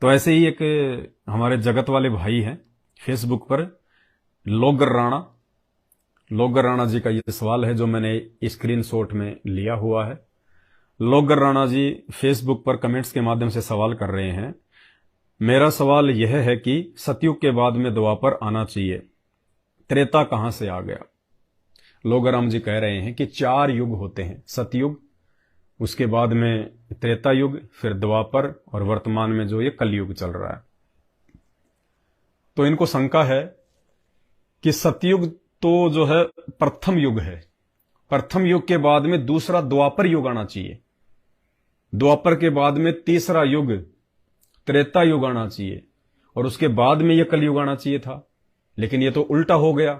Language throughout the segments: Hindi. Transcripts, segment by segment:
तो ऐसे ही एक हमारे जगत वाले भाई हैं फेसबुक पर, लोगर राणा। लोगर राणा जी का ये सवाल है जो मैंने स्क्रीनशॉट में लिया हुआ है। लोगर राणा जी फेसबुक पर कमेंट्स के माध्यम से सवाल कर रहे हैं। मेरा सवाल यह है कि सतयुग के बाद में द्वापर आना चाहिए, त्रेता कहां से आ गया? लोगर राम जी कह रहे हैं कि 4 युग होते हैं, सतयुग, उसके बाद में त्रेता युग, फिर द्वापर और वर्तमान में जो ये कलयुग चल रहा है। तो इनको शंका है कि सतयुग तो जो है प्रथम युग है, प्रथम युग के बाद में दूसरा द्वापर युग आना चाहिए, द्वापर के बाद में तीसरा युग त्रेता युग आना चाहिए, और उसके बाद में यह कलयुग आना चाहिए था। लेकिन यह तो उल्टा हो गया,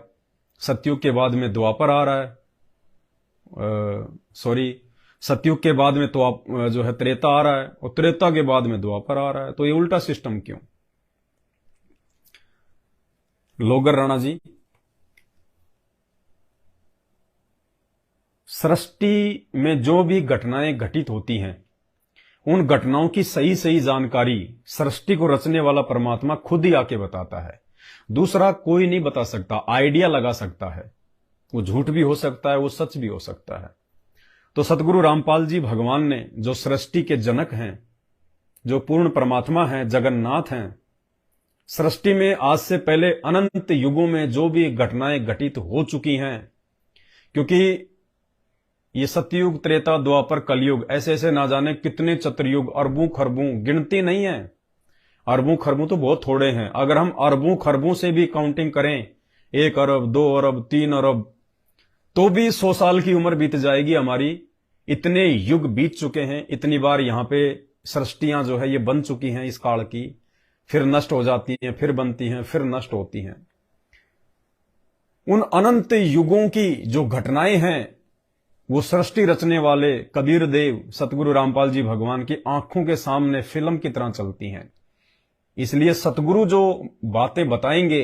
सतयुग के बाद में द्वापर आ रहा है, सतयुग के बाद में तो जो है त्रेता आ रहा है, और त्रेता के बाद में द्वापर आ रहा है। तो ये उल्टा सिस्टम क्यों? लोगर राणा जी, सृष्टि में जो भी घटनाएं घटित होती हैं, उन घटनाओं की सही सही जानकारी सृष्टि को रचने वाला परमात्मा खुद ही आके बताता है। दूसरा कोई नहीं बता सकता। आइडिया लगा सकता है, वो झूठ भी हो सकता है, वो सच भी हो सकता है। तो सतगुरु रामपाल जी भगवान ने, जो सृष्टि के जनक हैं, जो पूर्ण परमात्मा हैं, जगन्नाथ हैं, सृष्टि में आज से पहले अनंत युगों में जो भी घटनाएं घटित हो चुकी हैं, क्योंकि ये सतयुग, त्रेता, द्वापर, कलयुग, ऐसे ऐसे ना जाने कितने चतुर्युग, अरबों खरबों, गिनती नहीं है। अरबों खरबों तो बहुत थोड़े हैं। अगर हम अरबों खरबों से भी काउंटिंग करें, 1 अरब, 2 अरब, 3 अरब, तो भी 100 साल की उम्र बीत जाएगी हमारी। इतने युग बीत चुके हैं, इतनी बार यहां पे सृष्टियां जो है ये बन चुकी हैं इस काल की, फिर नष्ट हो जाती हैं, फिर बनती हैं, फिर नष्ट होती हैं। उन अनंत युगों की जो घटनाएं हैं, वो सृष्टि रचने वाले कबीर देव, सतगुरु रामपाल जी भगवान की आंखों के सामने फिल्म की तरह चलती हैं। इसलिए सतगुरु जो बातें बताएंगे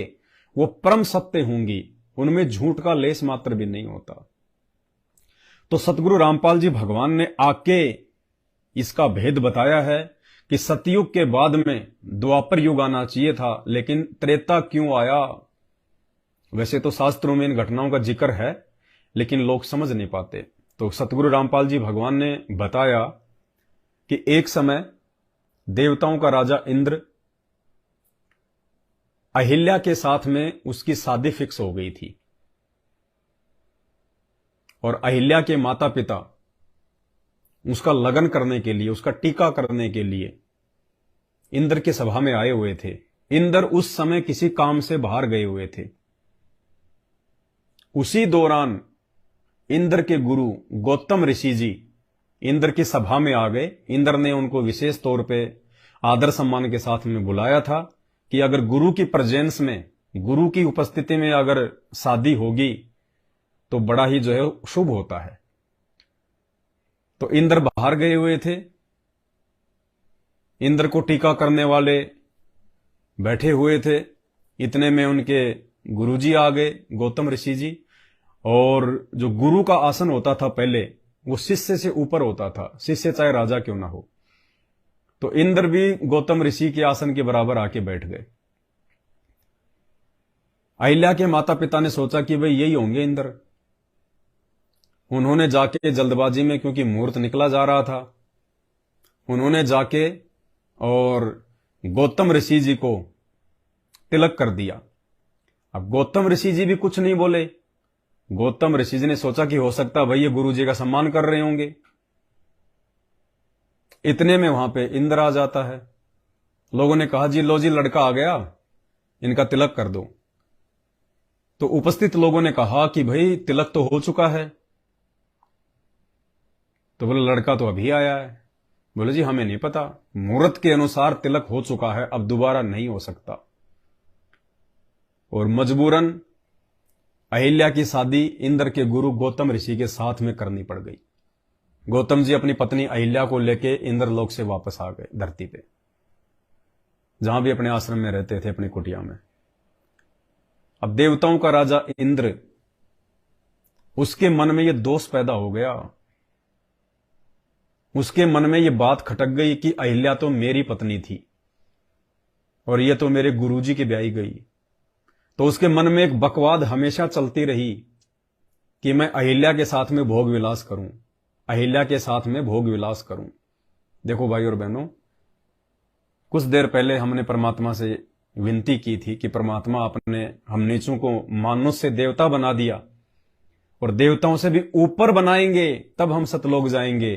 वो परम सत्य होंगी, उनमें झूठ का लेस मात्र भी नहीं होता। तो सतगुरु रामपाल जी भगवान ने आके इसका भेद बताया है कि सतयुग के बाद में द्वापर युग आना चाहिए था, लेकिन त्रेता क्यों आया? वैसे तो शास्त्रों में इन घटनाओं का जिक्र है, लेकिन लोग समझ नहीं पाते। तो सतगुरु रामपाल जी भगवान ने बताया कि एक समय देवताओं का राजा इंद्र, अहिल्या के साथ में उसकी शादी फिक्स हो गई थी, और अहिल्या के माता पिता उसका लगन करने के लिए, उसका टीका करने के लिए इंद्र की सभा में आए हुए थे। इंद्र उस समय किसी काम से बाहर गए हुए थे। उसी दौरान इंद्र के गुरु गौतम ऋषि जी इंद्र की सभा में आ गए। इंद्र ने उनको विशेष तौर पे आदर सम्मान के साथ में बुलाया था कि अगर गुरु की प्रेजेंस में, गुरु की उपस्थिति में अगर शादी होगी तो बड़ा ही जो है शुभ होता है। तो इंद्र बाहर गए हुए थे, इंद्र को टीका करने वाले बैठे हुए थे। इतने में उनके गुरुजी आ गए, गौतम ऋषि जी। और जो गुरु का आसन होता था पहले, वो शिष्य से ऊपर होता था, शिष्य चाहे राजा क्यों ना हो। तो इंद्र भी गौतम ऋषि के आसन के बराबर आके बैठ गए। अहिल्या के माता पिता ने सोचा कि भाई यही होंगे इंद्र। उन्होंने जाके जल्दबाजी में, क्योंकि मुहूर्त निकला जा रहा था, उन्होंने जाके और गौतम ऋषि जी को तिलक कर दिया। अब गौतम ऋषि जी भी कुछ नहीं बोले। गौतम ऋषि जी ने सोचा कि हो सकता भाई ये गुरु जी का सम्मान कर रहे होंगे। इतने में वहां पे इंद्र आ जाता है। लोगों ने कहा जी लो जी लड़का आ गया, इनका तिलक कर दो। तो उपस्थित लोगों ने कहा कि भाई तिलक तो हो चुका है। तो बोले लड़का तो अभी आया है। बोले जी हमें नहीं पता, मुहूर्त के अनुसार तिलक हो चुका है, अब दोबारा नहीं हो सकता। और मजबूरन अहिल्या की शादी इंद्र के गुरु गौतम ऋषि के साथ में करनी पड़ गई। गौतम जी अपनी पत्नी अहिल्या को लेके इंद्रलोक से वापस आ गए धरती पे, जहां भी अपने आश्रम में रहते थे, अपनी कुटिया में। अब देवताओं का राजा इंद्र, उसके मन में यह दोष पैदा हो गया। उसके मन में यह बात खटक गई कि अहिल्या तो मेरी पत्नी थी, और ये तो मेरे गुरुजी की ब्याही गई। तो उसके मन में एक बकवाद हमेशा चलती रही कि मैं अहिल्या के साथ में भोग विलास करूं, अहिल्या के साथ में भोग विलास करूं। देखो भाई और बहनों, कुछ देर पहले हमने परमात्मा से विनती की थी कि परमात्मा आपने हम नीचों को मानुष से देवता बना दिया और देवताओं से भी ऊपर बनाएंगे तब हम सतलोक जाएंगे।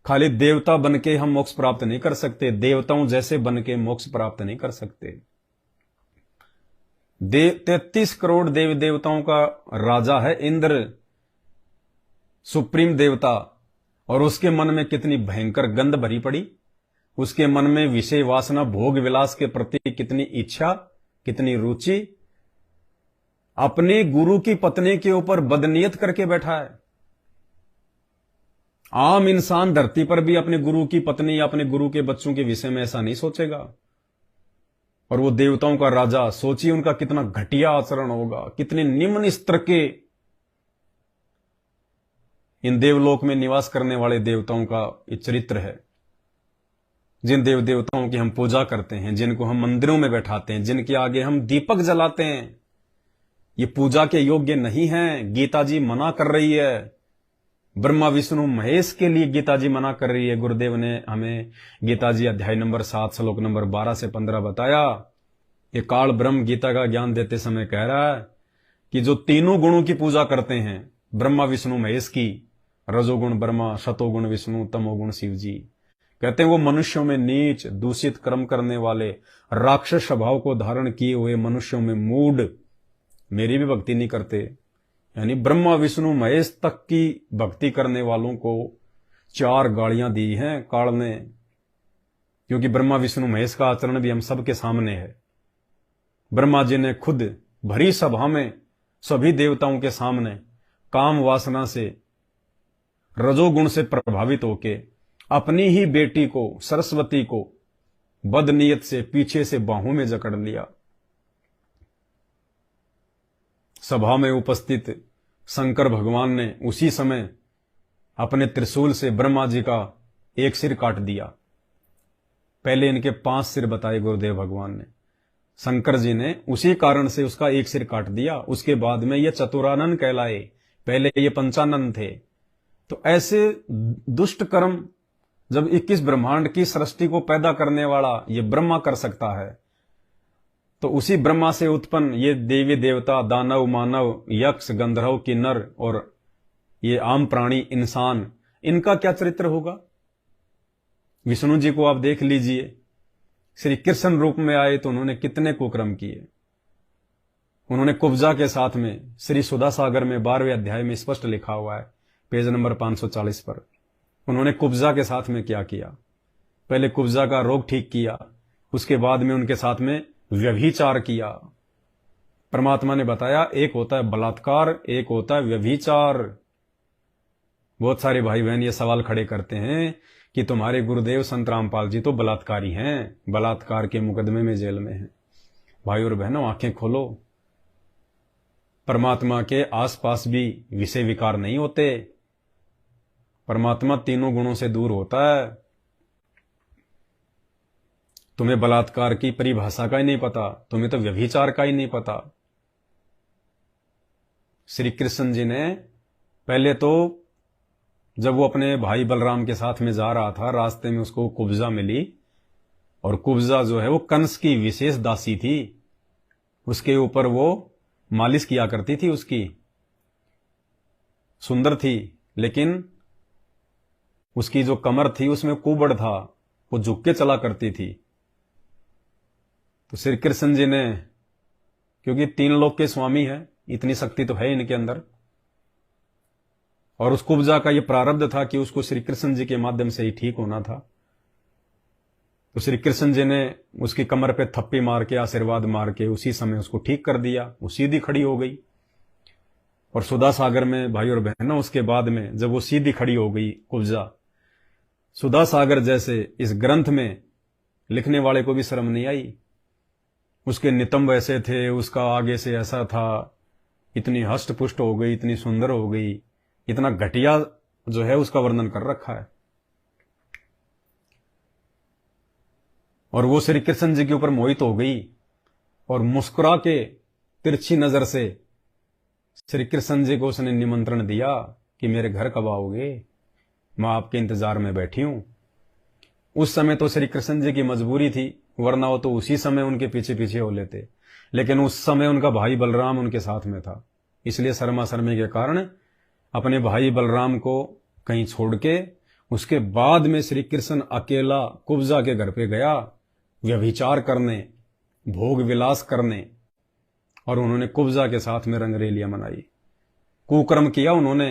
खाली देवता बनके हम मोक्ष प्राप्त नहीं कर सकते, देवताओं जैसे बनके मोक्ष प्राप्त नहीं कर सकते। 33 करोड़ देवी देवताओं का राजा है इंद्र, सुप्रीम देवता, और उसके मन में कितनी भयंकर गंध भरी पड़ी। उसके मन में विषय वासना, भोग विलास के प्रति कितनी इच्छा, कितनी रुचि। अपने गुरु की पत्नी के ऊपर बदनीयत करके बैठा है। आम इंसान धरती पर भी अपने गुरु की पत्नी या अपने गुरु के बच्चों के विषय में ऐसा नहीं सोचेगा, और वो देवताओं का राजा, सोचिए उनका कितना घटिया आचरण होगा, कितने निम्न स्तर के इन देवलोक में निवास करने वाले देवताओं का ये चरित्र है। जिन देव देवताओं की हम पूजा करते हैं, जिनको हम मंदिरों में बैठाते हैं, जिनके आगे हम दीपक जलाते हैं, ये पूजा के योग्य नहीं है। गीता जी मना कर रही है, ब्रह्मा विष्णु महेश के लिए गीता जी मना कर रही है। गुरुदेव ने हमें गीता जी अध्याय नंबर 7 श्लोक नंबर 12 से 15 बताया। ये काल ब्रह्म गीता का ज्ञान देते समय कह रहा है कि जो तीनों गुणों की पूजा करते हैं, ब्रह्मा विष्णु महेश की, रजोगुण ब्रह्मा, शतोगुण विष्णु, तमोगुण शिव जी, कहते हैं वो मनुष्यों में नीच दूषित कर्म करने वाले, राक्षस स्वभाव को धारण किए हुए मनुष्यों में मूढ़ मेरी भी भक्ति नहीं करते। यानी ब्रह्मा विष्णु महेश तक की भक्ति करने वालों को 4 गालियां दी हैं काल ने, क्योंकि ब्रह्मा विष्णु महेश का आचरण भी हम सबके सामने है। ब्रह्मा जी ने खुद भरी सभा में सभी देवताओं के सामने काम वासना से, रजोगुण से प्रभावित होके अपनी ही बेटी को, सरस्वती को, बदनीयत से पीछे से बाहों में जकड़ लिया। सभा में उपस्थित शंकर भगवान ने उसी समय अपने त्रिशूल से ब्रह्मा जी का एक सिर काट दिया। पहले इनके 5 सिर बताए गुरुदेव भगवान ने, शंकर जी ने उसी कारण से उसका एक सिर काट दिया। उसके बाद में ये चतुरानन कहलाए, पहले ये पंचानन थे। तो ऐसे दुष्ट कर्म जब 21 ब्रह्मांड की सृष्टि को पैदा करने वाला ये ब्रह्मा कर सकता है, तो उसी ब्रह्मा से उत्पन्न ये देवी देवता, दानव, मानव, यक्ष, गंधर्व, किन्नर और ये आम प्राणी, इंसान, इनका क्या चरित्र होगा। विष्णु जी को आप देख लीजिए, श्री कृष्ण रूप में आए तो उन्होंने कितने कुकर्म किए। उन्होंने कुब्जा के साथ में श्री सुधा सागर में 12वें अध्याय में स्पष्ट लिखा हुआ है, पेज नंबर 540 पर, उन्होंने कुब्जा के साथ में क्या किया। पहले कुब्जा का रोग ठीक किया, उसके बाद में उनके साथ में व्यभिचार किया। परमात्मा ने बताया एक होता है बलात्कार, एक होता है व्यभिचार। बहुत सारे भाई बहन ये सवाल खड़े करते हैं कि तुम्हारे गुरुदेव संत रामपाल जी तो बलात्कारी हैं, बलात्कार के मुकदमे में जेल में हैं। भाई और बहनों, आंखें खोलो, परमात्मा के आसपास भी विषय विकार नहीं होते। परमात्मा तीनों गुणों से दूर होता है। तुम्हें बलात्कार की परिभाषा का ही नहीं पता, तुम्हें तो व्यभिचार का ही नहीं पता। श्री कृष्ण जी ने पहले तो जब वो अपने भाई बलराम के साथ में जा रहा था, रास्ते में उसको कुब्जा मिली, और कुब्जा जो है वो कंस की विशेष दासी थी। उसके ऊपर वो मालिश किया करती थी, उसकी सुंदर थी, लेकिन उसकी जो कमर थी उसमें कुबड़ था, वो झुक के चला करती थी। तो श्री कृष्ण जी ने, क्योंकि 3 लोक के स्वामी हैं, इतनी शक्ति तो है इनके अंदर, और उस कुब्जा का ये प्रारब्ध था कि उसको श्री कृष्ण जी के माध्यम से ही ठीक होना था। तो श्री कृष्ण जी ने उसकी कमर पे थप्पी मार के, आशीर्वाद मार के उसी समय उसको ठीक कर दिया, वो सीधी खड़ी हो गई। और सुधा सागर में भाई और बहनों, उसके बाद में जब वो सीधी खड़ी हो गई कुब्जा, सुधा सागर जैसे इस ग्रंथ में लिखने वाले को भी शर्म नहीं आई। उसके नितंब ऐसे थे, उसका आगे से ऐसा था, इतनी हष्ट पुष्ट हो गई, इतनी सुंदर हो गई, इतना घटिया जो है उसका वर्णन कर रखा है। और वो श्री कृष्ण जी के ऊपर मोहित हो गई और मुस्कुरा के तिरछी नजर से श्री कृष्ण जी को उसने निमंत्रण दिया कि मेरे घर कब आओगे, मैं आपके इंतजार में बैठी हूं। उस समय तो श्री कृष्ण जी की मजबूरी थी, वरना वो तो उसी समय उनके पीछे पीछे हो लेते, लेकिन उस समय उनका भाई बलराम उनके साथ में था, इसलिए शर्मा शर्मी के कारण अपने भाई बलराम को कहीं छोड़ के उसके बाद में श्री कृष्ण अकेला कुब्जा के घर पे गया व्यभिचार करने, भोग विलास करने, और उन्होंने कुब्जा के साथ में रंगरेलियां मनाई, कुकर्म किया उन्होंने।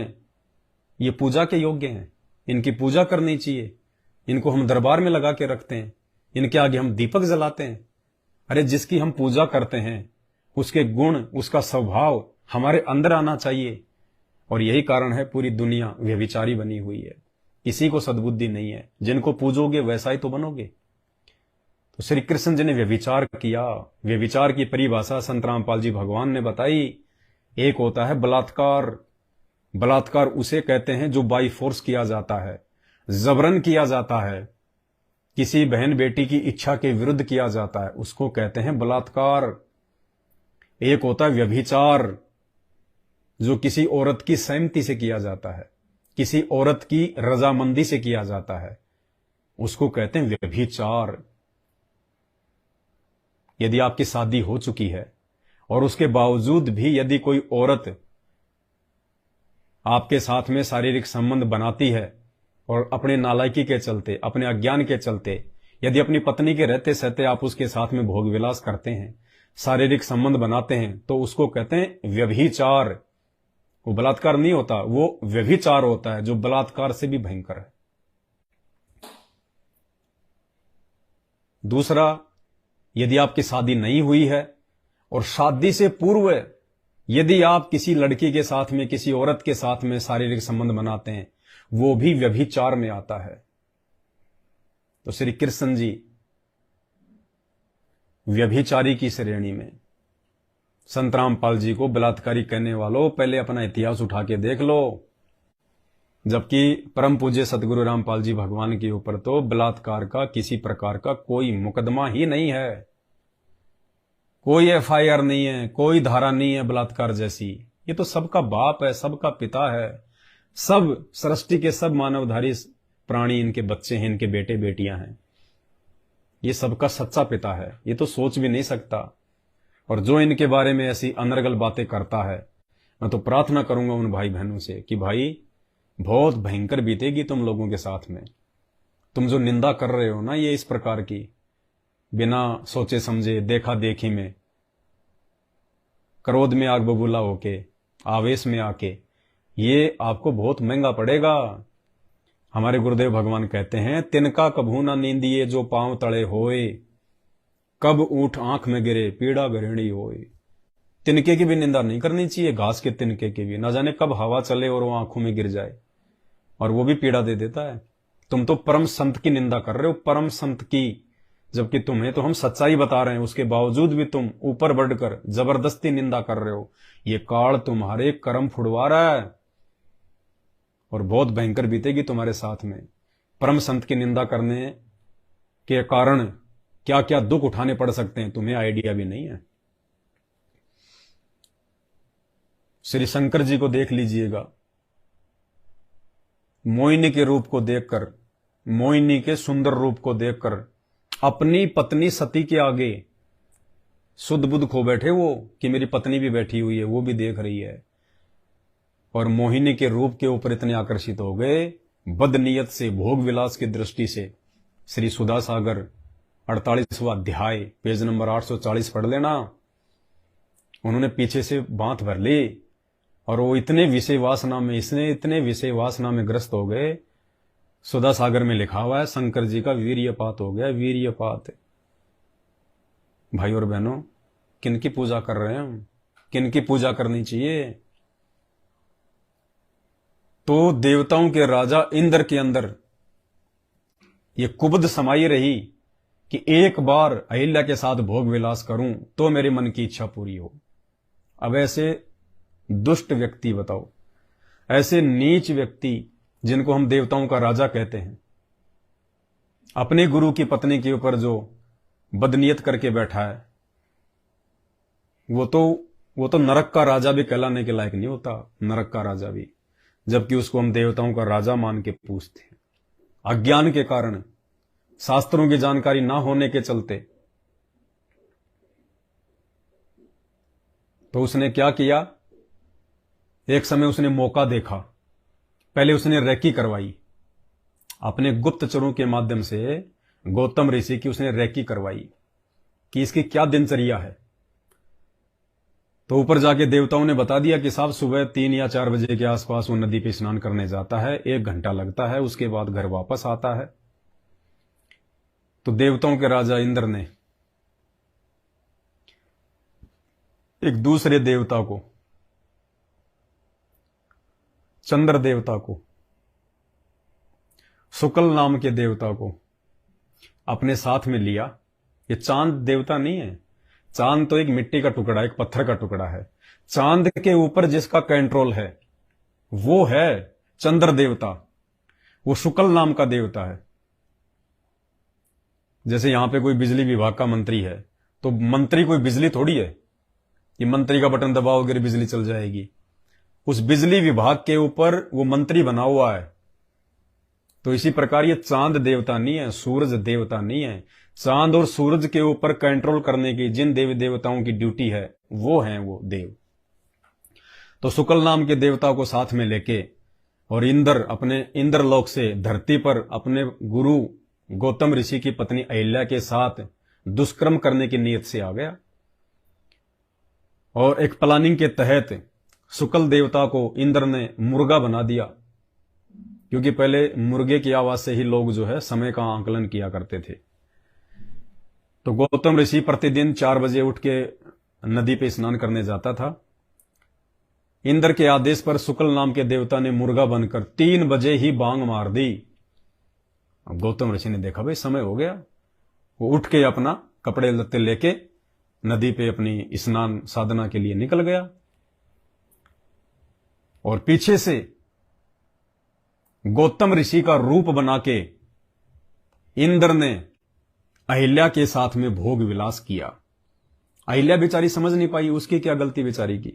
ये पूजा के योग्य हैं, इनकी पूजा करनी चाहिए, इनको हम दरबार में लगा के रखते हैं, इनके आगे हम दीपक जलाते हैं। अरे जिसकी हम पूजा करते हैं उसके गुण, उसका स्वभाव हमारे अंदर आना चाहिए। और यही कारण है पूरी दुनिया व्यभिचारी बनी हुई है, किसी को सद्बुद्धि नहीं है, जिनको पूजोगे वैसा ही तो बनोगे। तो श्री कृष्ण जी ने व्यभिचार किया। व्यभिचार की परिभाषा संत रामपाल जी भगवान ने बताई। एक होता है बलात्कार। बलात्कार उसे कहते हैं जो बाई फोर्स किया जाता है, जबरन किया जाता है, किसी बहन बेटी की इच्छा के विरुद्ध किया जाता है, उसको कहते हैं बलात्कार। एक होता है व्यभिचार, जो किसी औरत की सहमति से किया जाता है, किसी औरत की रजामंदी से किया जाता है, उसको कहते हैं व्यभिचार। यदि आपकी शादी हो चुकी है और उसके बावजूद भी यदि कोई औरत आपके साथ में शारीरिक संबंध बनाती है और अपने नालायकी के चलते, अपने अज्ञान के चलते, यदि अपनी पत्नी के रहते सहते आप उसके साथ में भोग विलास करते हैं, शारीरिक संबंध बनाते हैं, तो उसको कहते हैं व्यभिचार। वो बलात्कार नहीं होता, वो व्यभिचार होता है, जो बलात्कार से भी भयंकर है। दूसरा, यदि आपकी शादी नहीं हुई है और शादी से पूर्व यदि आप किसी लड़की के साथ में, किसी औरत के साथ में शारीरिक संबंध बनाते हैं, वो भी व्यभिचार में आता है। तो श्री कृष्ण जी व्यभिचारी की श्रेणी में। संत रामपाल जी को बलात्कारी कहने वालों, पहले अपना इतिहास उठा के देख लो। जबकि परम पूज्य सतगुरु रामपाल जी भगवान के ऊपर तो बलात्कार का किसी प्रकार का कोई मुकदमा ही नहीं है, कोई एफआईआर नहीं है, कोई धारा नहीं है बलात्कार जैसी। ये तो सबका बाप है, सबका पिता है, सब सृष्टि के सब मानवधारी प्राणी इनके बच्चे हैं, इनके बेटे बेटियां हैं। ये सबका सच्चा पिता है, ये तो सोच भी नहीं सकता। और जो इनके बारे में ऐसी अनर्गल बातें करता है, मैं तो प्रार्थना करूंगा उन भाई बहनों से कि भाई बहुत भयंकर बीतेगी तुम लोगों के साथ में। तुम जो निंदा कर रहे हो ना ये इस प्रकार की, बिना सोचे समझे, देखा देखी में, क्रोध में आग बबूला होके, आवेश में आके, ये आपको बहुत महंगा पड़ेगा। हमारे गुरुदेव भगवान कहते हैं, तिनका कभू ना नींदिए जो पांव तले होए, कब ऊंट आंख में गिरे पीड़ा घरेणी होए। तिनके की भी निंदा नहीं करनी चाहिए, घास के तिनके की भी। ना जाने कब हवा चले और वो आंखों में गिर जाए और वो भी पीड़ा दे देता है। तुम तो परम संत की निंदा कर रहे हो, परम संत की, जबकि तुम्हें तो हम सच्चाई बता रहे हैं, उसके बावजूद भी तुम ऊपर बढ़कर जबरदस्ती निंदा कर रहे हो। ये काल तुम्हारे कर्म फुड़वा रहा है और बहुत भयंकर बीतेगी तुम्हारे साथ में। परम संत की निंदा करने के कारण क्या क्या दुख उठाने पड़ सकते हैं, तुम्हें आइडिया भी नहीं है। श्री शंकर जी को देख लीजिएगा, मोहिनी के रूप को देखकर, मोहिनी के सुंदर रूप को देखकर अपनी पत्नी सती के आगे शुद्ध बुद्ध खो बैठे वो कि मेरी पत्नी भी बैठी हुई है, वो भी देख रही है, और मोहिनी के रूप के ऊपर इतने आकर्षित हो गए बदनीयत से, भोग विलास की दृष्टि से। श्री सुधा सागर 48वां अध्याय पेज नंबर 840 पढ़ लेना। उन्होंने पीछे से बांध भर ली और वो इतने विषय वासना में, इसने इतने विषय वासना में ग्रस्त हो गए। सुधा सागर में लिखा हुआ है शंकर जी का वीर्यपात हो गया, वीर्यपात। भाई और बहनों, किनकी पूजा कर रहे हैं हम, किनकी पूजा करनी चाहिए? तो देवताओं के राजा इंद्र के अंदर ये कुबद समाई रही कि एक बार अहिल्या के साथ भोग विलास करूं तो मेरे मन की इच्छा पूरी हो। अब ऐसे दुष्ट व्यक्ति बताओ, ऐसे नीच व्यक्ति जिनको हम देवताओं का राजा कहते हैं, अपने गुरु की पत्नी के ऊपर जो बदनीयत करके बैठा है, वो तो नरक का राजा भी कहलाने के लायक नहीं होता, नरक का राजा भी, जबकि उसको हम देवताओं का राजा मान के पूछते हैं। अज्ञान के कारण, शास्त्रों की जानकारी ना होने के चलते। तो उसने क्या किया, एक समय उसने मौका देखा, पहले उसने रैकी करवाई, अपने गुप्तचरों के माध्यम से गौतम ऋषि की उसने रैकी करवाई कि इसकी क्या दिनचर्या है। तो ऊपर जाके देवताओं ने बता दिया कि साहब सुबह 3 या 4 बजे के आसपास वो नदी पे स्नान करने जाता है, 1 घंटा लगता है, उसके बाद घर वापस आता है। तो देवताओं के राजा इंद्र ने एक दूसरे देवता को, चंद्र देवता को, शुक्ल नाम के देवता को अपने साथ में लिया। ये चांद देवता नहीं है, चांद तो एक मिट्टी का टुकड़ा, एक पत्थर का टुकड़ा है। चांद के ऊपर जिसका कंट्रोल है वो है चंद्र देवता, वो शुक्ल नाम का देवता है। जैसे यहां पे कोई बिजली विभाग का मंत्री है, तो मंत्री कोई बिजली थोड़ी है कि मंत्री का बटन दबाओगे बिजली चल जाएगी। उस बिजली विभाग के ऊपर वो मंत्री बना हुआ है। तो इसी प्रकार ये चांद देवता नहीं है, सूरज देवता नहीं है। चांद और सूरज के ऊपर कंट्रोल करने की जिन देवी देवताओं की ड्यूटी है वो हैं वो देव। तो शुक्ल नाम के देवता को साथ में लेके और इंद्र अपने इंद्रलोक से धरती पर अपने गुरु गौतम ऋषि की पत्नी अहिल्या के साथ दुष्कर्म करने की नीयत से आ गया। और एक प्लानिंग के तहत शुक्ल देवता को इंद्र ने मुर्गा बना दिया, क्योंकि पहले मुर्गे की आवाज से ही लोग जो है समय का आंकलन किया करते थे। तो गौतम ऋषि प्रतिदिन 4 बजे उठ के नदी पे स्नान करने जाता था। इंद्र के आदेश पर शुक्ल नाम के देवता ने मुर्गा बनकर 3 बजे ही बांग मार दी। अब गौतम ऋषि ने देखा भाई समय हो गया, वो उठ के अपना कपड़े लत्ते लेके नदी पे अपनी स्नान साधना के लिए निकल गया। और पीछे से गौतम ऋषि का रूप बना के इंद्र ने अहिल्या के साथ में भोग विलास किया। अहिल्या बेचारी समझ नहीं पाई, उसकी क्या गलती बेचारी की,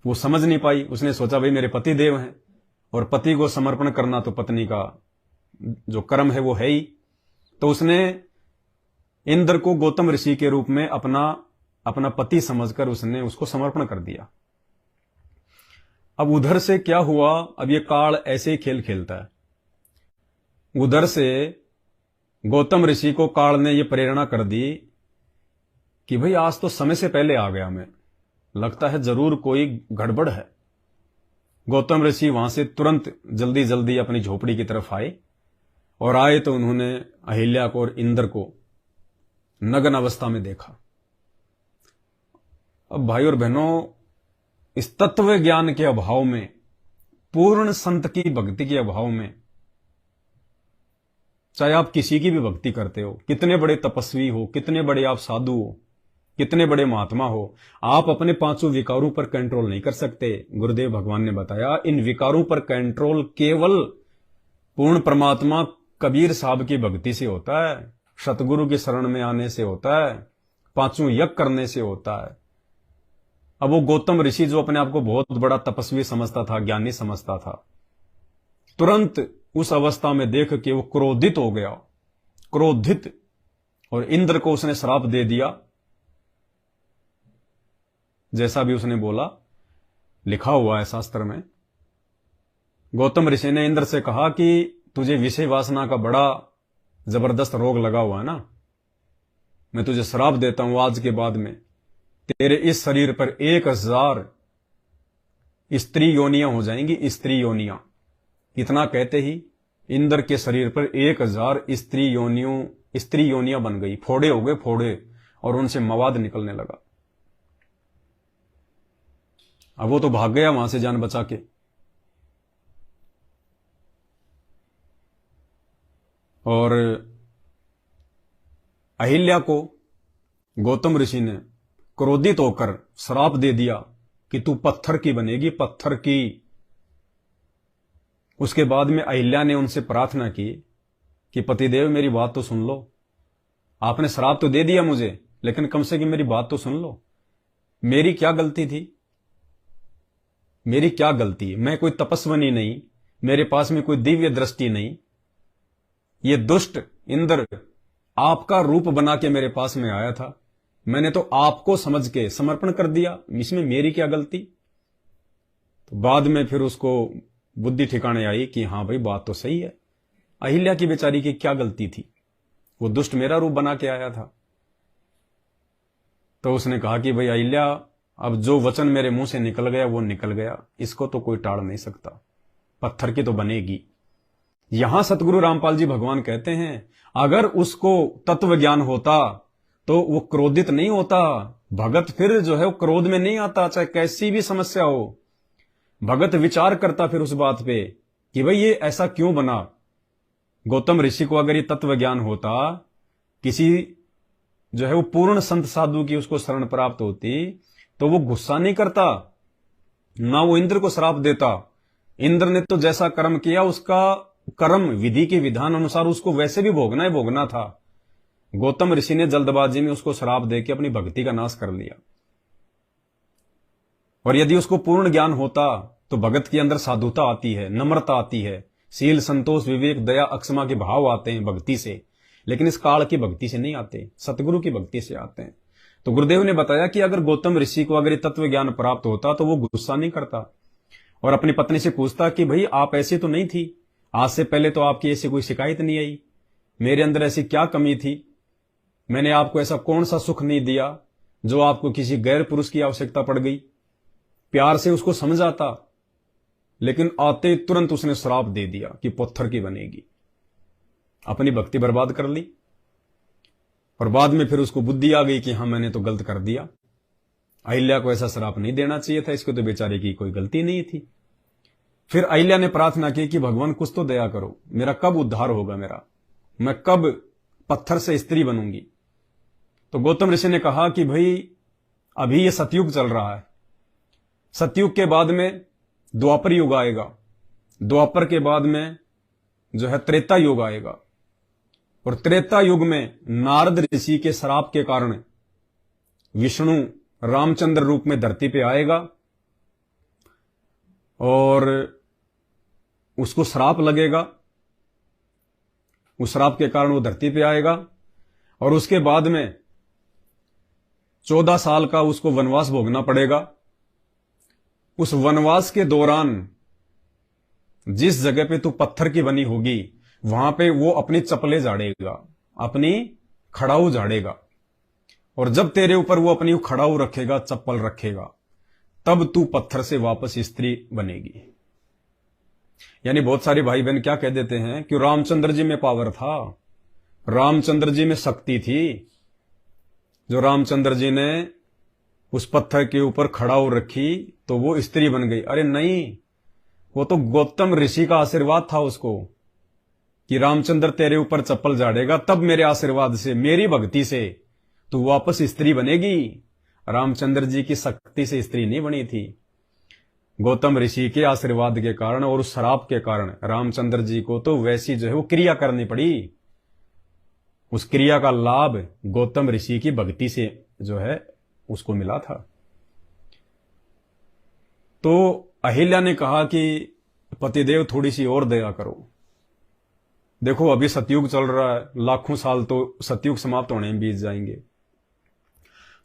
वो समझ नहीं पाई। उसने सोचा भाई मेरे पति देव हैं और पति को समर्पण करना तो पत्नी का जो कर्म है वो है ही। तो उसने इंद्र को गौतम ऋषि के रूप में अपना पति समझकर उसने उसको समर्पण कर दिया। अब उधर से क्या हुआ, अब ये काल ऐसे ही खेल खेलता है। उधर से गौतम ऋषि को काल ने ये प्रेरणा कर दी कि भाई आज तो समय से पहले आ गया मैं, लगता है जरूर कोई गड़बड़ है। गौतम ऋषि वहां से तुरंत जल्दी जल्दी अपनी झोपड़ी की तरफ आए और आए तो उन्होंने अहिल्या को और इंद्र को नग्न अवस्था में देखा। अब भाई और बहनों, इस तत्व ज्ञान के अभाव में, पूर्ण संत की भक्ति के अभाव में, चाहे आप किसी की भी भक्ति करते हो, कितने बड़े तपस्वी हो, कितने बड़े आप साधु हो, कितने बड़े महात्मा हो, आप अपने 5 विकारों पर कंट्रोल नहीं कर सकते। गुरुदेव भगवान ने बताया इन विकारों पर कंट्रोल केवल पूर्ण परमात्मा कबीर साहब की भक्ति से होता है, सतगुरु की शरण में आने से होता है, 5 यज्ञ करने से होता है। अब वो गौतम ऋषि जो अपने आप को बहुत बड़ा तपस्वी समझता था, ज्ञानी समझता था, तुरंत उस अवस्था में देख के वो क्रोधित हो गया, क्रोधित, और इंद्र को उसने श्राप दे दिया। जैसा भी उसने बोला, लिखा हुआ है शास्त्र में। गौतम ऋषि ने इंद्र से कहा कि तुझे विषय वासना का बड़ा जबरदस्त रोग लगा हुआ है ना, मैं तुझे श्राप देता हूं, आज के बाद में तेरे इस शरीर पर 1000 स्त्री योनियां हो जाएंगी, स्त्री योनियां। इतना कहते ही इंद्र के शरीर पर 1000 स्त्री योनियां बन गई, फोड़े हो गए फोड़े, और उनसे मवाद निकलने लगा। अब वो तो भाग गया वहां से जान बचा के। और अहिल्या को गौतम ऋषि ने क्रोधित होकर श्राप दे दिया कि तू पत्थर की बनेगी, पत्थर की। उसके बाद में अहिल्या ने उनसे प्रार्थना की कि पतिदेव मेरी बात तो सुन लो, आपने श्राप तो दे दिया मुझे, लेकिन कम से कम मेरी बात तो सुन लो। मेरी क्या गलती थी? मेरी क्या गलती है? मैं कोई तपस्विनी नहीं, मेरे पास में कोई दिव्य दृष्टि नहीं। ये दुष्ट इंद्र आपका रूप बना के मेरे पास में आया था, मैंने तो आपको समझ के समर्पण कर दिया, इसमें मेरी क्या गलती? तो बाद में फिर उसको बुद्धि ठिकाने आई कि हाँ भाई बात तो सही है, अहिल्या की बेचारी की क्या गलती थी, वो दुष्ट मेरा रूप बना के आया था। तो उसने कहा कि भाई अहिल्या, अब जो वचन मेरे मुंह से निकल गया वो निकल गया, इसको तो कोई टाल नहीं सकता, पत्थर की तो बनेगी। यहां सतगुरु रामपाल जी भगवान कहते हैं अगर उसको तत्व ज्ञान होता तो वो क्रोधित नहीं होता। भगत फिर जो है वो क्रोध में नहीं आता, चाहे कैसी भी समस्या हो। भगत विचार करता फिर उस बात पे कि भाई ये ऐसा क्यों बना। गौतम ऋषि को अगर ये तत्व ज्ञान होता, किसी जो है वो पूर्ण संत साधु की उसको शरण प्राप्त होती, तो वो गुस्सा नहीं करता, ना वो इंद्र को श्राप देता। इंद्र ने तो जैसा कर्म किया उसका कर्म विधि के विधान अनुसार उसको वैसे भी भोगना ही भोगना था। गौतम ऋषि ने जल्दबाजी में उसको श्राप देके अपनी भक्ति का नाश कर लिया। और यदि उसको पूर्ण ज्ञान होता तो भगत के अंदर साधुता आती है, नम्रता आती है, शील संतोष विवेक दया अक्षमा के भाव आते हैं भक्ति से। लेकिन इस काल की भक्ति से नहीं आते, सतगुरु की भक्ति से आते हैं। तो गुरुदेव ने बताया कि अगर गौतम ऋषि को अगर तत्व ज्ञान प्राप्त होता तो वो गुस्सा नहीं करता और अपनी पत्नी से पूछता कि भाई आप ऐसी तो नहीं थी, आज से पहले तो आपकी ऐसी कोई शिकायत नहीं आई, मेरे अंदर ऐसी क्या कमी थी, मैंने आपको ऐसा कौन सा सुख नहीं दिया जो आपको किसी गैर पुरुष की आवश्यकता पड़ गई। प्यार से उसको समझाता, लेकिन आते तुरंत उसने श्राप दे दिया कि पत्थर की बनेगी। अपनी भक्ति बर्बाद कर ली और बाद में फिर उसको बुद्धि आ गई कि हाँ मैंने तो गलत कर दिया, अहिल्या को ऐसा श्राप नहीं देना चाहिए था, इसको तो बेचारे की कोई गलती नहीं थी। फिर अहिल्या ने प्रार्थना की कि भगवान कुछ तो दया करो, मेरा कब उद्धार होगा, मैं कब पत्थर से स्त्री बनूंगी। तो गौतम ऋषि ने कहा कि भाई अभी ये सतयुग चल रहा है, सतयुग के बाद में द्वापर युग आएगा, द्वापर के बाद में जो है त्रेता युग आएगा, और त्रेता युग में नारद ऋषि के श्राप के कारण विष्णु रामचंद्र रूप में धरती पे आएगा और उसको श्राप लगेगा, उस श्राप के कारण वो धरती पे आएगा और उसके बाद में 14 साल का उसको वनवास भोगना पड़ेगा। उस वनवास के दौरान जिस जगह पे तू पत्थर की बनी होगी वहां पे वो अपनी चप्पलें झाड़ेगा, अपनी खड़ाऊ झाड़ेगा, और जब तेरे ऊपर वो अपनी खड़ाऊ रखेगा, चप्पल रखेगा, तब तू पत्थर से वापस स्त्री बनेगी। यानी बहुत सारे भाई बहन क्या कह देते हैं कि रामचंद्र जी में पावर था, रामचंद्र जी में शक्ति थी, जो रामचंद्र जी ने उस पत्थर के ऊपर खड़ाऊ रखी तो वो स्त्री बन गई। अरे नहीं, वो तो गौतम ऋषि का आशीर्वाद था उसको कि रामचंद्र तेरे ऊपर चप्पल झाड़ेगा, तब मेरे आशीर्वाद से, मेरी भक्ति से तू वापस स्त्री बनेगी। रामचंद्र जी की शक्ति से स्त्री नहीं बनी थी, गौतम ऋषि के आशीर्वाद के कारण और उस श्राप के कारण रामचंद्र जी को तो वैसी जो है वो क्रिया करनी पड़ी। उस क्रिया का लाभ गौतम ऋषि की भक्ति से जो है उसको मिला था। तो अहिल्या ने कहा कि पतिदेव थोड़ी सी और दया करो, देखो अभी सतयुग चल रहा है, लाखों साल तो सतयुग समाप्त होने में बीत जाएंगे,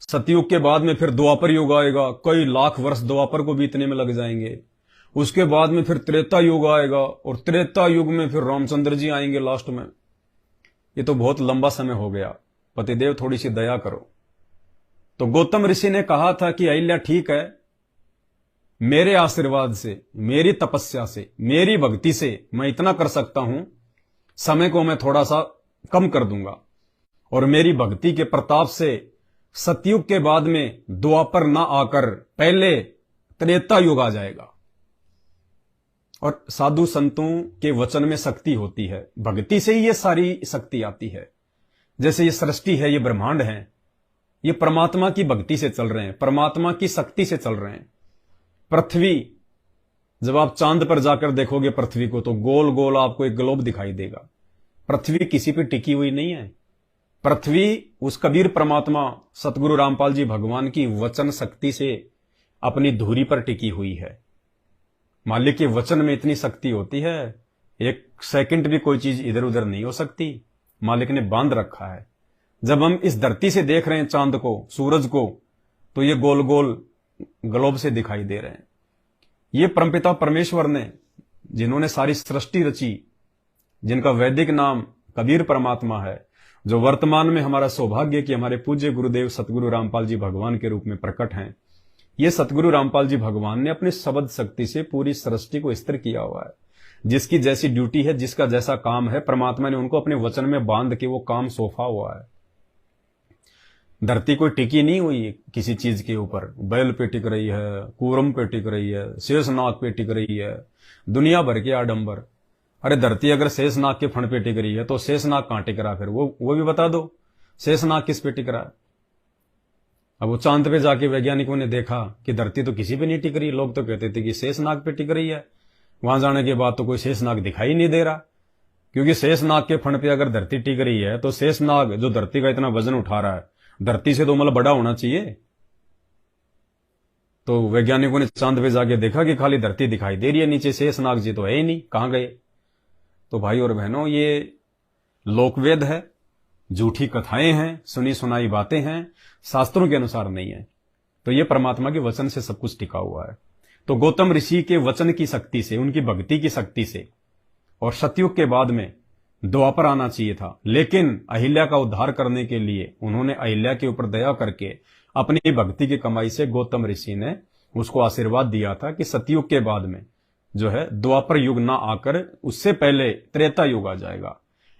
सतयुग के बाद में फिर द्वापर युग आएगा, कई लाख वर्ष द्वापर को बीतने में लग जाएंगे, उसके बाद में फिर त्रेता युग आएगा और त्रेता युग में फिर रामचंद्र जी आएंगे लास्ट में। ये तो बहुत लंबा समय हो गया, पतिदेव थोड़ी सी दया करो। तो गौतम ऋषि ने कहा था कि अहिल्या ठीक है, मेरे आशीर्वाद से, मेरी तपस्या से, मेरी भक्ति से मैं इतना कर सकता हूं, समय को मैं थोड़ा सा कम कर दूंगा और मेरी भक्ति के प्रताप से सतयुग के बाद में द्वापर ना आकर पहले त्रेता युग आ जाएगा। और साधु संतों के वचन में शक्ति होती है, भक्ति से ही ये सारी शक्ति आती है। जैसे ये सृष्टि है, ये ब्रह्मांड है, ये परमात्मा की भक्ति से चल रहे हैं, परमात्मा की शक्ति से चल रहे हैं। पृथ्वी, जब आप चांद पर जाकर देखोगे पृथ्वी को तो गोल गोल आपको एक ग्लोब दिखाई देगा। पृथ्वी किसी पे टिकी हुई नहीं है, पृथ्वी उस कबीर परमात्मा सतगुरु रामपाल जी भगवान की वचन शक्ति से अपनी धुरी पर टिकी हुई है। मालिक के वचन में इतनी शक्ति होती है, एक सेकंड भी कोई चीज इधर उधर नहीं हो सकती। मालिक ने बांध रखा है। जब हम इस धरती से देख रहे हैं चांद को, सूरज को, तो ये गोल गोल ग्लोब से दिखाई दे रहे हैं। ये परमपिता परमेश्वर ने, जिन्होंने सारी सृष्टि रची, जिनका वैदिक नाम कबीर परमात्मा है, जो वर्तमान में हमारा सौभाग्य कि हमारे पूज्य गुरुदेव सतगुरु रामपाल जी भगवान के रूप में प्रकट हैं। ये सतगुरु रामपाल जी भगवान ने अपने शब्द शक्ति से पूरी सृष्टि को स्थिर किया हुआ है। जिसकी जैसी ड्यूटी है, जिसका जैसा काम है, परमात्मा ने उनको अपने वचन में बांध के वो काम सौंपा हुआ है। धरती कोई टिकी नहीं हुई किसी चीज के ऊपर। बैल पे टिक रही है, कूरम पे टिक रही है, शेषनाग पे टिक रही है, दुनिया भर के आडंबर। अरे धरती अगर शेषनाग के फण पे टिक रही है तो शेषनाग कहां टिक रहा? फिर वो भी बता दो, शेषनाग किस पे टिक रहा है? अब वो चांद पे जाके वैज्ञानिकों ने देखा कि धरती तो किसी पे नहीं टिक रही। लोग तो कहते थे कि शेषनाग पे टिक रही है। वहां जाने के बाद तो कोई शेषनाग दिखाई नहीं दे रहा, क्योंकि शेषनाग के फण पे अगर धरती टिक रही है तो शेषनाग जो धरती का इतना वजन उठा रहा है, धरती से तो मतलब बड़ा होना चाहिए। तो वैज्ञानिकों ने चांद पे जाके देखा कि खाली धरती दिखाई दे रही है, नीचे शेषनाग जी तो है ही नहीं, कहां गए? तो भाई और बहनों, ये लोकवेद है, झूठी कथाएं हैं, सुनी सुनाई बातें हैं, शास्त्रों के अनुसार नहीं है। तो ये परमात्मा के वचन से सब कुछ टिका हुआ है। तो गौतम ऋषि के वचन की शक्ति से, उनकी भक्ति की शक्ति से, और सतयुग के बाद में द्वापर आना चाहिए था, लेकिन अहिल्या का उद्धार करने के लिए उन्होंने अहिल्या के ऊपर दया करके अपनी भक्ति की कमाई से गौतम ऋषि ने उसको आशीर्वाद दिया था कि सतयुग के बाद में जो है द्वापर युग ना आकर उससे पहले त्रेता युग आ जाएगा।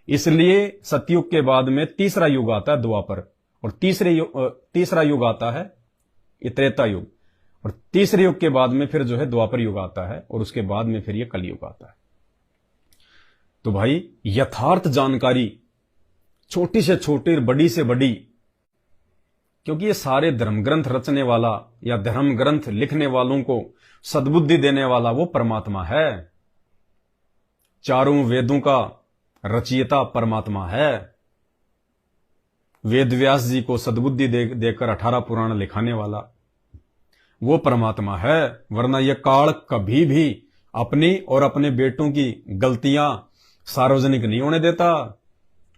इसलिए सतयुग के बाद में तीसरा युग आता है द्वापर, और तीसरा युग आता है ये त्रेता युग, और तीसरे युग के बाद में फिर जो है द्वापर युग आता है, और उसके बाद में फिर ये कलयुग आता है। तो भाई यथार्थ जानकारी, छोटी से छोटी, बड़ी से बड़ी, क्योंकि ये सारे धर्म ग्रंथ रचने वाला या धर्म ग्रंथ लिखने वालों को सद्बुद्धि देने वाला वो परमात्मा है। चारों वेदों का रचयिता परमात्मा है। वेद व्यास जी को सद्बुद्धि देकर 18 पुराण लिखाने वाला वो परमात्मा है। वरना यह काल कभी भी अपनी और अपने बेटों की गलतियां सार्वजनिक नहीं होने देता।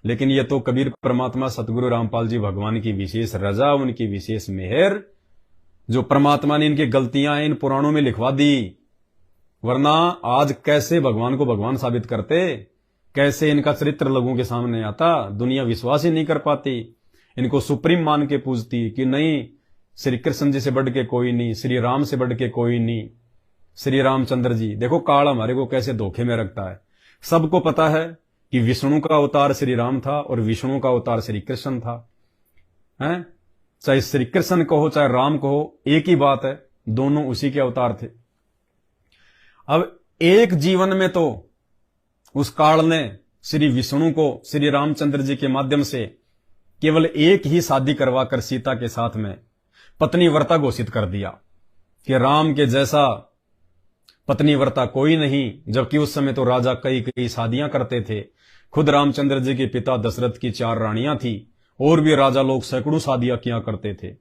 लेकिन यह तो कबीर परमात्मा सतगुरु रामपाल जी भगवान की विशेष रजा, उनकी विशेष मेहर, जो परमात्मा ने इनकी गलतियां इन पुराणों में लिखवा दी। वरना आज कैसे भगवान को भगवान साबित करते, कैसे इनका चरित्र लोगों के सामने आता, दुनिया विश्वास ही नहीं कर पाती। इनको सुप्रीम मान के पूजती कि नहीं, श्री कृष्ण जी से बढ़ के कोई नहीं, श्री राम से बढ़ के कोई नहीं, श्री रामचंद्र जी। देखो काल हमारे को कैसे धोखे में रखता है। सबको पता है कि विष्णु का अवतार श्री राम था और विष्णु का अवतार श्री कृष्ण था, हैं? चाहे श्री कृष्ण कहो चाहे राम कहो, एक ही बात है, दोनों उसी के अवतार थे। अब एक जीवन में तो उस काल ने श्री विष्णु को श्री रामचंद्र जी के माध्यम से केवल एक ही शादी करवाकर सीता के साथ में पत्नी व्रता घोषित कर दिया कि राम के जैसा पत्नी व्रता कोई नहीं। जबकि उस समय तो राजा कई कई शादियां करते थे। खुद रामचंद्र जी के पिता दशरथ की 4 रानियां थी, और भी राजा लोग सैकड़ों शादियां किया करते थे।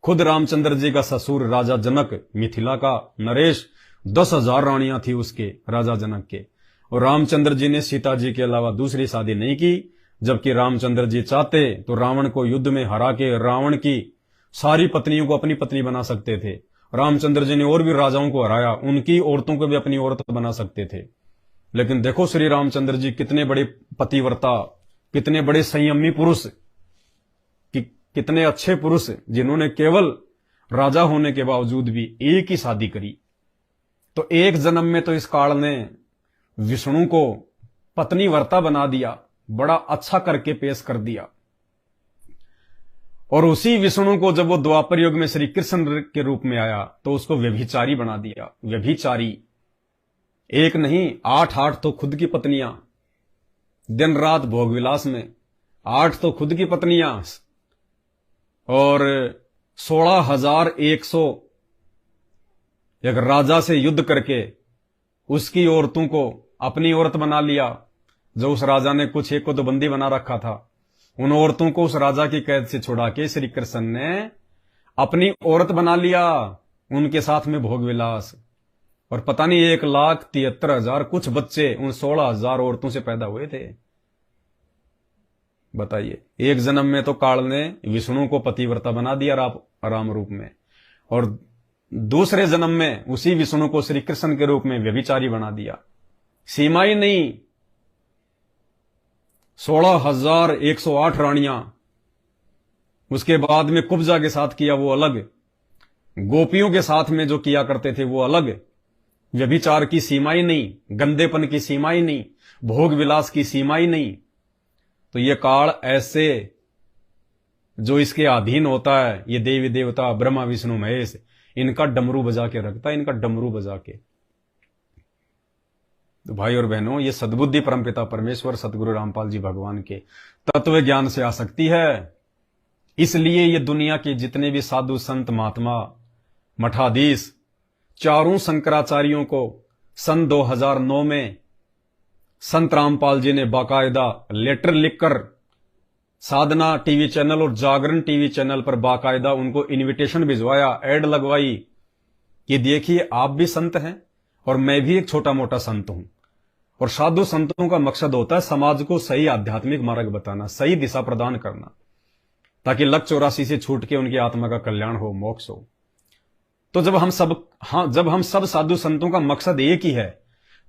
खुद रामचंद्र जी का ससुर राजा जनक, मिथिला का नरेश, 10,000 रानियां थी उसके, राजा जनक के। और रामचंद्र जी ने सीता जी के अलावा दूसरी शादी नहीं की। जबकि रामचंद्र जी चाहते तो रावण को युद्ध में हरा के रावण की सारी पत्नियों को अपनी पत्नी बना सकते थे। रामचंद्र जी ने और भी राजाओं को हराया, उनकी औरतों को भी अपनी औरत बना सकते थे। लेकिन देखो श्री रामचंद्र जी कितने बड़े पतिव्रता, कितने बड़े संयमी पुरुष, कितने अच्छे पुरुष, जिन्होंने केवल राजा होने के बावजूद भी एक ही शादी करी। तो एक जन्म में तो इस काल ने विष्णु को पत्नी व्रता बना दिया, बड़ा अच्छा करके पेश कर दिया। और उसी विष्णु को जब वो द्वापर युग में श्री कृष्ण के रूप में आया तो उसको व्यभिचारी बना दिया। व्यभिचारी एक नहीं, 8 तो खुद की पत्नियां, दिन रात भोग विलास में, 8 तो खुद की पत्नियां, और 16,100 एक राजा से युद्ध करके उसकी औरतों को अपनी औरत बना लिया। जो उस राजा ने कुछ एक को तो बंदी बना रखा था, उन औरतों को उस राजा की कैद से छुड़ा के श्री कृष्ण ने अपनी औरत बना लिया, उनके साथ में भोग विलास। और पता नहीं 1,73,000 कुछ बच्चे उन 16,000 औरतों से पैदा हुए थे। बताइए, एक जन्म में तो काल ने विष्णु को पतिव्रता बना दिया राम रूप में, और दूसरे जन्म में उसी विष्णु को श्री कृष्ण के रूप में व्यभिचारी बना दिया। सीमा ही नहीं, 16,108 रानियां, उसके बाद में कुब्जा के साथ किया वो अलग, गोपियों के साथ में जो किया करते थे वो अलग। व्यभिचार की सीमा ही नहीं, गंदेपन की सीमा ही नहीं, भोग विलास की सीमा ही नहीं। तो ये काल ऐसे जो इसके अधीन होता है, ये देवी देवता ब्रह्मा विष्णु महेश, इनका डमरू बजा के रखता है, इनका डमरू बजा के। तो भाई और बहनों, ये सद्बुद्धि परमपिता परमेश्वर सतगुरु रामपाल जी भगवान के तत्व ज्ञान से आ सकती है। इसलिए ये दुनिया के जितने भी साधु संत महात्मा मठाधीश, चारों शंकराचार्यों को सन 2009 में संत रामपाल जी ने बाकायदा लेटर लिखकर साधना टीवी चैनल और जागरण टीवी चैनल पर बाकायदा उनको इनविटेशन भिजवाया, ऐड लगवाई कि देखिए आप भी संत हैं और मैं भी एक छोटा मोटा संत हूं। और साधु संतों का मकसद होता है समाज को सही आध्यात्मिक मार्ग बताना, सही दिशा प्रदान करना, ताकि लक 84 से छूट के उनकी आत्मा का कल्याण हो, मोक्ष हो। तो जब हम सब साधु संतों का मकसद एक ही है,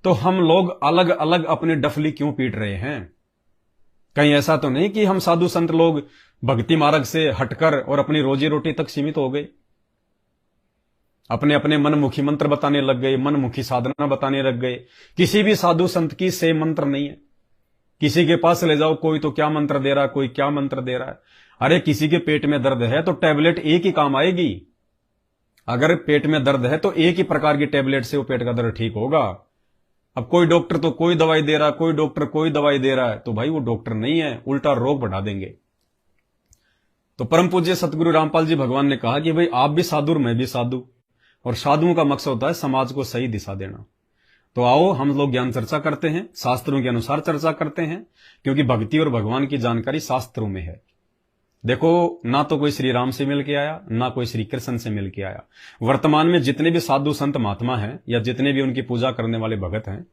तो हम लोग अलग अलग अपने डफली क्यों पीट रहे हैं? कहीं ऐसा तो नहीं कि हम साधु संत लोग भक्ति मार्ग से हटकर और अपनी रोजी रोटी तक सीमित हो गए, अपने अपने मनमुखी मंत्र बताने लग गए, मनमुखी साधना बताने लग गए। किसी भी साधु संत की से मंत्र नहीं है। किसी के पास ले जाओ, कोई तो क्या मंत्र दे रहा है, कोई क्या मंत्र दे रहा है। अरे किसी के पेट में दर्द है तो टैबलेट एक ही काम आएगी। अगर पेट में दर्द है तो एक ही प्रकार की टैबलेट से वो पेट का दर्द ठीक होगा। अब कोई डॉक्टर तो कोई दवाई दे रहा है, कोई डॉक्टर कोई दवाई दे रहा है, तो भाई वो डॉक्टर नहीं है, उल्टा रोग बढ़ा देंगे। तो परम पूज्य सतगुरु रामपाल जी भगवान ने कहा कि भाई आप भी साधु और मैं भी साधु, और साधुओं का मकसद होता है समाज को सही दिशा देना। तो आओ हम लोग ज्ञान चर्चा करते हैं, शास्त्रों के अनुसार चर्चा करते हैं, क्योंकि भक्ति और भगवान की जानकारी शास्त्रों में है। देखो, ना तो कोई श्री राम से मिल के आया, ना कोई श्री कृष्ण से मिल के आया। वर्तमान में जितने भी साधु संत महात्मा हैं या जितने भी उनकी पूजा करने वाले भगत हैं,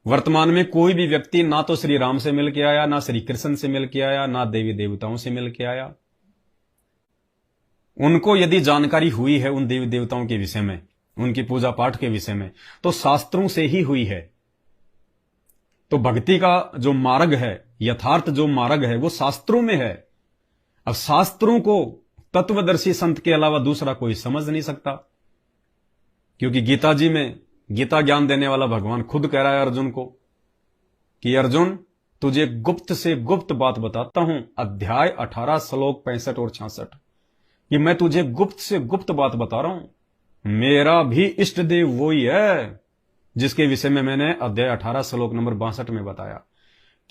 वर्तमान में कोई भी व्यक्ति ना तो श्री राम से मिल के आया, ना श्री कृष्ण से मिल के आया, ना देवी देवताओं से मिल के आया। उनको यदि जानकारी हुई है उन देवी देवताओं के विषय में, उनकी पूजा पाठ के विषय में, तो शास्त्रों से ही हुई है। तो भक्ति का जो मार्ग है, यथार्थ जो मार्ग है, वो शास्त्रों में है। अब शास्त्रों को तत्वदर्शी संत के अलावा दूसरा कोई समझ नहीं सकता, क्योंकि गीता जी में गीता ज्ञान देने वाला भगवान खुद कह रहा है अर्जुन को कि अर्जुन तुझे गुप्त से गुप्त बात बताता हूं, अध्याय 18 श्लोक 65 और 66, कि मैं तुझे गुप्त से गुप्त बात बता रहा हूं। मेरा भी इष्ट देव वही है जिसके विषय में मैंने अध्याय 18 श्लोक नंबर 62 में बताया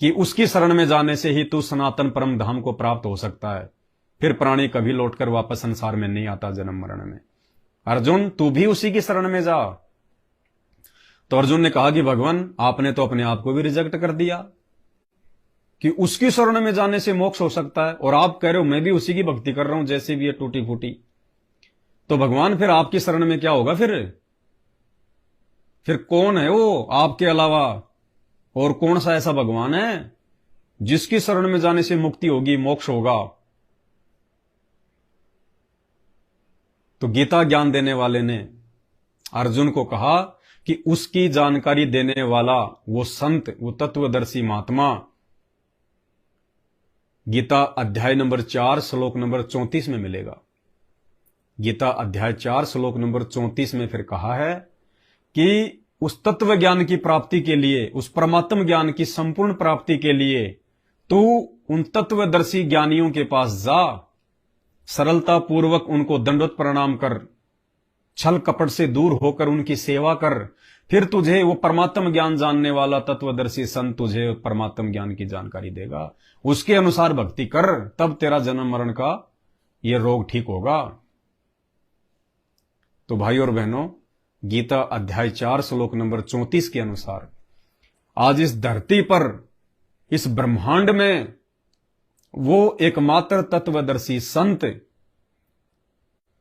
कि उसकी शरण में जाने से ही तू सनातन परम धाम को प्राप्त हो सकता है। फिर प्राणी कभी लौटकर वापस संसार में नहीं आता जन्म मरण में। अर्जुन तू भी उसी की शरण में जा। तो अर्जुन ने कहा कि भगवान आपने तो अपने आप को भी रिजेक्ट कर दिया कि उसकी शरण में जाने से मोक्ष हो सकता है, और आप कह रहे हो मैं भी उसी की भक्ति कर रहा हूं जैसे भी ये टूटी फूटी। तो भगवान फिर आपकी शरण में क्या होगा? फिर कौन है वो आपके अलावा? और कौन सा ऐसा भगवान है जिसकी शरण में जाने से मुक्ति होगी, मोक्ष होगा? तो गीता ज्ञान देने वाले ने अर्जुन को कहा कि उसकी जानकारी देने वाला वो संत, वो तत्वदर्शी महात्मा गीता अध्याय नंबर 4 श्लोक नंबर 34 में मिलेगा। गीता अध्याय 4 श्लोक नंबर 34 में फिर कहा है कि उस तत्व ज्ञान की प्राप्ति के लिए, उस परमात्म ज्ञान की संपूर्ण प्राप्ति के लिए तू उन तत्वदर्शी ज्ञानियों के पास जा, सरलता पूर्वक उनको दंडवत प्रणाम कर, छल कपट से दूर होकर उनकी सेवा कर, फिर तुझे वो परमात्म ज्ञान जानने वाला तत्वदर्शी संत तुझे परमात्म ज्ञान की जानकारी देगा। उसके अनुसार भक्ति कर, तब तेरा जन्म मरण का ये रोग ठीक होगा। तो भाई और बहनों, गीता अध्याय 4 श्लोक नंबर 34 के अनुसार आज इस धरती पर, इस ब्रह्मांड में वो एकमात्र तत्वदर्शी संत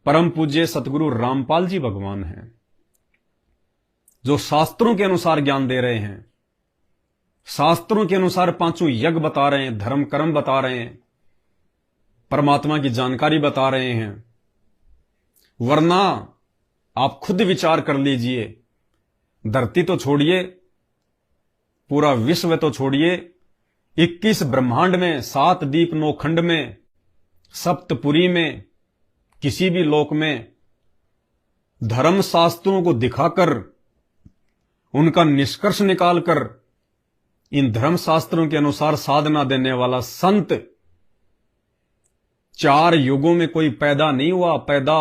परम पूज्य सतगुरु रामपाल जी भगवान हैं, जो शास्त्रों के अनुसार ज्ञान दे रहे हैं, शास्त्रों के अनुसार पांचों यज्ञ बता रहे हैं, धर्म कर्म बता रहे हैं, परमात्मा की जानकारी बता रहे हैं। वरना आप खुद विचार कर लीजिए, धरती तो छोड़िए, पूरा विश्व तो छोड़िए, 21 ब्रह्मांड में, 7 दीप 9 खंड में, सप्तपुरी में, किसी भी लोक में धर्म शास्त्रों को दिखाकर, उनका निष्कर्ष निकालकर, इन धर्म शास्त्रों के अनुसार साधना देने वाला संत 4 युगों में कोई पैदा नहीं हुआ। पैदा